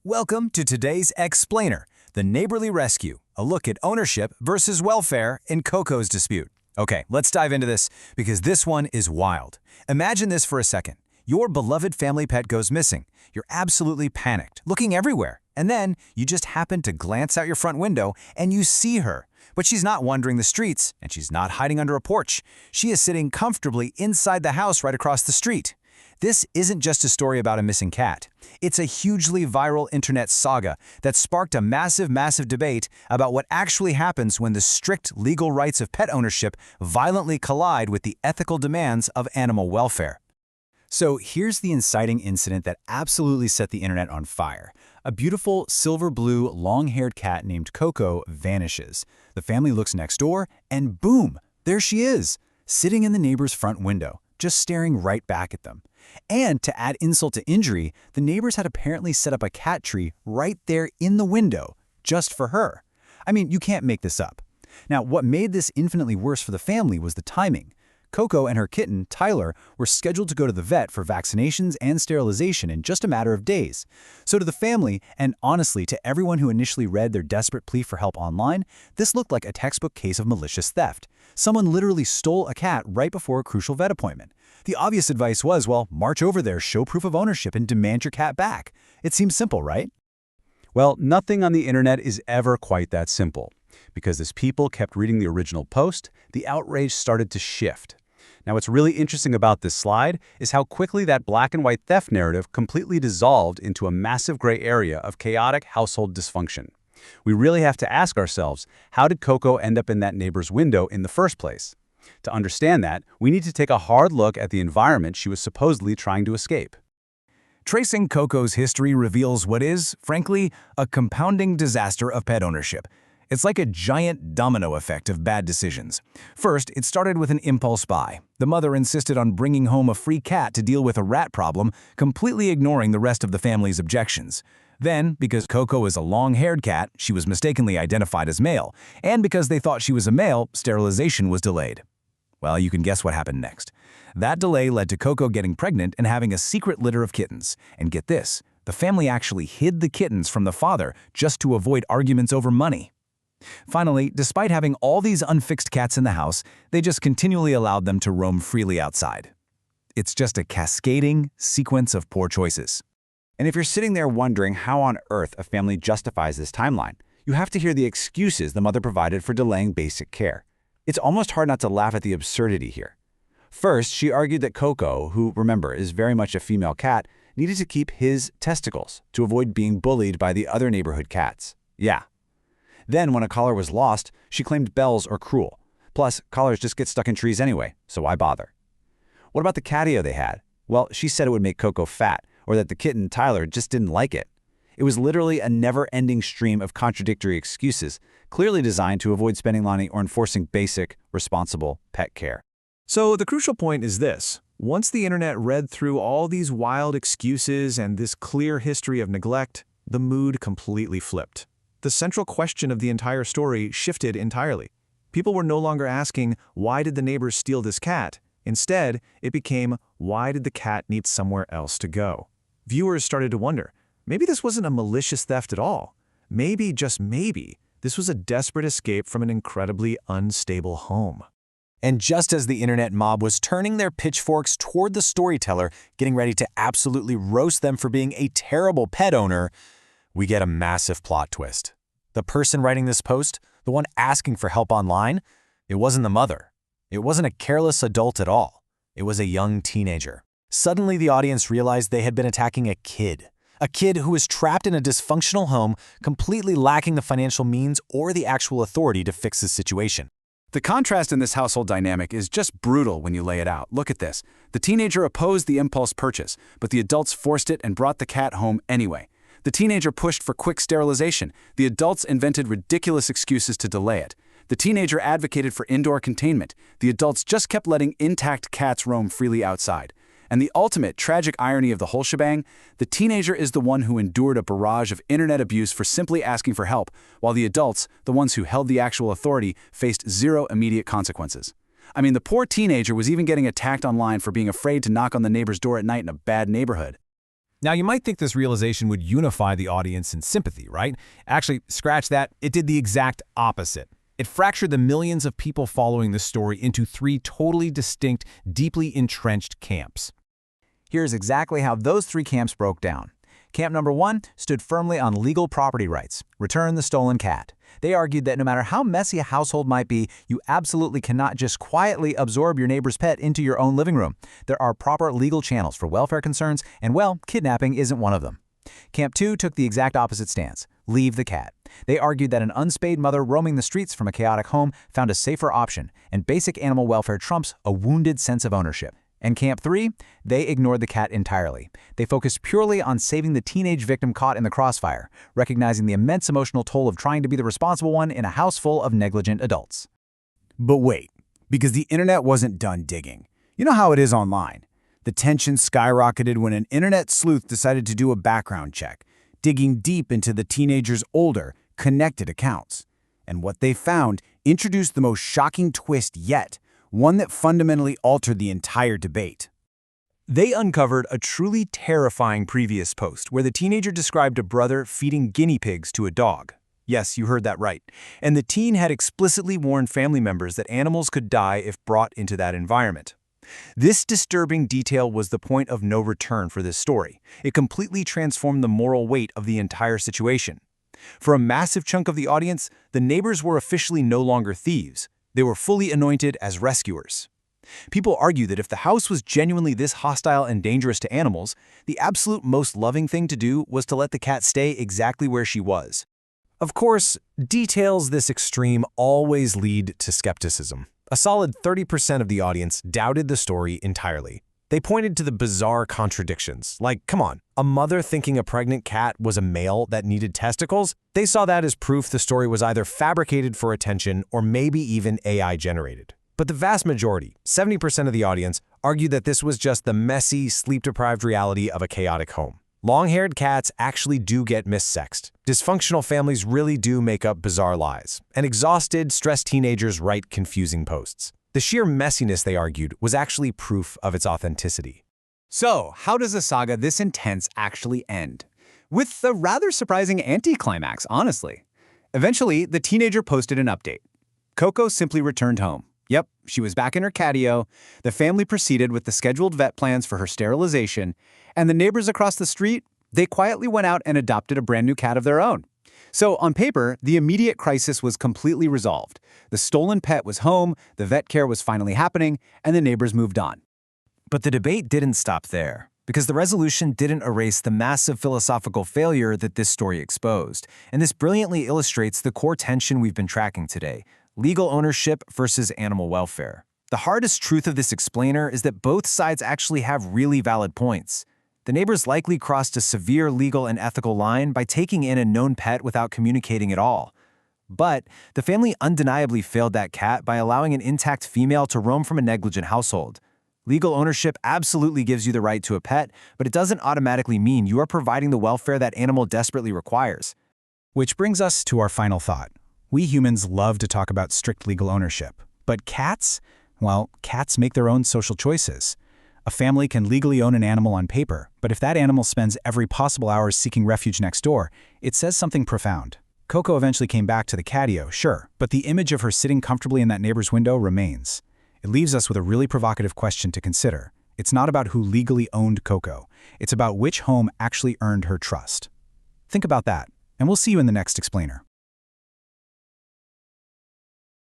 Welcome to today's Explainer, the Neighborly Rescue, a look at ownership versus welfare in Coco's dispute. Okay, let's dive into this because this one is wild. Imagine this for a second. Your beloved family pet goes missing. You're absolutely panicked, looking everywhere. And then you just happen to glance out your front window and you see her. But she's not wandering the streets and she's not hiding under a porch. She is sitting comfortably inside the house right across the street. This isn't just a story about a missing cat. It's a hugely viral internet saga that sparked a massive debate about what actually happens when the strict legal rights of pet ownership violently collide with the ethical demands of animal welfare. So here's the inciting incident that absolutely set the internet on fire. A beautiful silver-blue, long-haired cat named Coco vanishes. The family looks next door, and boom, there she is, sitting in the neighbor's front window, just staring right back at them. And to add insult to injury, the neighbors had apparently set up a cat tree right there in the window, just for her. I mean, you can't make this up. Now, what made this infinitely worse for the family was the timing. Coco and her kitten, Tyler, were scheduled to go to the vet for vaccinations and sterilization in just a matter of days. So to the family, and honestly to everyone who initially read their desperate plea for help online, this looked like a textbook case of malicious theft. Someone literally stole a cat right before a crucial vet appointment. The obvious advice was, well, march over there, show proof of ownership, and demand your cat back. It seems simple, right? Well, nothing on the internet is ever quite that simple. Because as people kept reading the original post, the outrage started to shift. Now, what's really interesting about this slide is how quickly that black and white theft narrative completely dissolved into a massive gray area of chaotic household dysfunction. We really have to ask ourselves, how did Coco end up in that neighbor's window in the first place? To understand that, we need to take a hard look at the environment she was supposedly trying to escape. Tracing Coco's history reveals what is, frankly, a compounding disaster of pet ownership. It's like a giant domino effect of bad decisions. First, it started with an impulse buy. The mother insisted on bringing home a free cat to deal with a rat problem, completely ignoring the rest of the family's objections. Then, because Coco is a long-haired cat, she was mistakenly identified as male, and because they thought she was a male, sterilization was delayed. Well, you can guess what happened next. That delay led to Coco getting pregnant and having a secret litter of kittens. And get this, the family actually hid the kittens from the father just to avoid arguments over money. Finally, despite having all these unfixed cats in the house, they just continually allowed them to roam freely outside. It's just a cascading sequence of poor choices. And if you're sitting there wondering how on earth a family justifies this timeline, you have to hear the excuses the mother provided for delaying basic care. It's almost hard not to laugh at the absurdity here. First, she argued that Coco, who, remember, is very much a female cat, needed to keep his testicles to avoid being bullied by the other neighborhood cats. Yeah. Then, when a collar was lost, she claimed bells are cruel. Plus, collars just get stuck in trees anyway, so why bother? What about the catio they had? Well, she said it would make Coco fat, or that the kitten, Tyler, just didn't like it. It was literally a never-ending stream of contradictory excuses, clearly designed to avoid spending money or enforcing basic, responsible pet care. So the crucial point is this. Once the internet read through all these wild excuses and this clear history of neglect, the mood completely flipped. The central question of the entire story shifted entirely. People were no longer asking, why did the neighbors steal this cat? Instead, it became, why did the cat need somewhere else to go? Viewers started to wonder, maybe this wasn't a malicious theft at all. Maybe, just maybe, this was a desperate escape from an incredibly unstable home. And just as the internet mob was turning their pitchforks toward the storyteller, getting ready to absolutely roast them for being a terrible pet owner, we get a massive plot twist. The person writing this post, the one asking for help online, it wasn't the mother. It wasn't a careless adult at all. It was a young teenager. Suddenly, the audience realized they had been attacking a kid who was trapped in a dysfunctional home, completely lacking the financial means or the actual authority to fix his situation. The contrast in this household dynamic is just brutal when you lay it out. Look at this. The teenager opposed the impulse purchase, but the adults forced it and brought the cat home anyway. The teenager pushed for quick sterilization. The adults invented ridiculous excuses to delay it. The teenager advocated for indoor containment. The adults just kept letting intact cats roam freely outside. And the ultimate tragic irony of the whole shebang, the teenager is the one who endured a barrage of internet abuse for simply asking for help, while the adults, the ones who held the actual authority, faced zero immediate consequences. I mean, the poor teenager was even getting attacked online for being afraid to knock on the neighbor's door at night in a bad neighborhood. Now, you might think this realization would unify the audience in sympathy, right? Actually, scratch that, it did the exact opposite. It fractured the millions of people following this story into three totally distinct, deeply entrenched camps. Here's exactly how those three camps broke down. Camp number 1 stood firmly on legal property rights. Return the stolen cat. They argued that no matter how messy a household might be, you absolutely cannot just quietly absorb your neighbor's pet into your own living room. There are proper legal channels for welfare concerns, and well, kidnapping isn't one of them. Camp 2 took the exact opposite stance. Leave the cat. They argued that an unspayed mother roaming the streets from a chaotic home found a safer option, and basic animal welfare trumps a wounded sense of ownership. And Camp 3, they ignored the cat entirely. They focused purely on saving the teenage victim caught in the crossfire, recognizing the immense emotional toll of trying to be the responsible one in a house full of negligent adults. But wait, because the internet wasn't done digging. You know how it is online. The tension skyrocketed when an internet sleuth decided to do a background check, digging deep into the teenager's older, connected accounts. And what they found introduced the most shocking twist yet, one that fundamentally altered the entire debate. They uncovered a truly terrifying previous post where the teenager described a brother feeding guinea pigs to a dog. Yes, you heard that right. And the teen had explicitly warned family members that animals could die if brought into that environment. This disturbing detail was the point of no return for this story. It completely transformed the moral weight of the entire situation. For a massive chunk of the audience, the neighbors were officially no longer thieves. They were fully anointed as rescuers. People argue that if the house was genuinely this hostile and dangerous to animals, the absolute most loving thing to do was to let the cat stay exactly where she was. Of course, details this extreme always lead to skepticism. A solid 30% of the audience doubted the story entirely. They pointed to the bizarre contradictions, like, come on, a mother thinking a pregnant cat was a male that needed testicles? They saw that as proof the story was either fabricated for attention or maybe even AI-generated. But the vast majority, 70% of the audience, argued that this was just the messy, sleep-deprived reality of a chaotic home. Long-haired cats actually do get missexed. Dysfunctional families really do make up bizarre lies. And exhausted, stressed teenagers write confusing posts. The sheer messiness, they argued, was actually proof of its authenticity. So, how does a saga this intense actually end? With a rather surprising anticlimax, honestly. Eventually, the teenager posted an update. Coco simply returned home. Yep, she was back in her catio, the family proceeded with the scheduled vet plans for her sterilization, and the neighbors across the street, they quietly went out and adopted a brand new cat of their own. So, on paper, the immediate crisis was completely resolved. The stolen pet was home, the vet care was finally happening, and the neighbors moved on. But the debate didn't stop there, because the resolution didn't erase the massive philosophical failure that this story exposed. And this brilliantly illustrates the core tension we've been tracking today: legal ownership versus animal welfare. The hardest truth of this explainer is that both sides actually have really valid points. The neighbors likely crossed a severe legal and ethical line by taking in a known pet without communicating at all. But the family undeniably failed that cat by allowing an intact female to roam from a negligent household. Legal ownership absolutely gives you the right to a pet, but it doesn't automatically mean you are providing the welfare that animal desperately requires. Which brings us to our final thought. We humans love to talk about strict legal ownership. But cats? Well, cats make their own social choices. A family can legally own an animal on paper, but if that animal spends every possible hour seeking refuge next door, it says something profound. Coco eventually came back to the catio, sure, but the image of her sitting comfortably in that neighbor's window remains. It leaves us with a really provocative question to consider. It's not about who legally owned Coco. It's about which home actually earned her trust. Think about that, and we'll see you in the next explainer.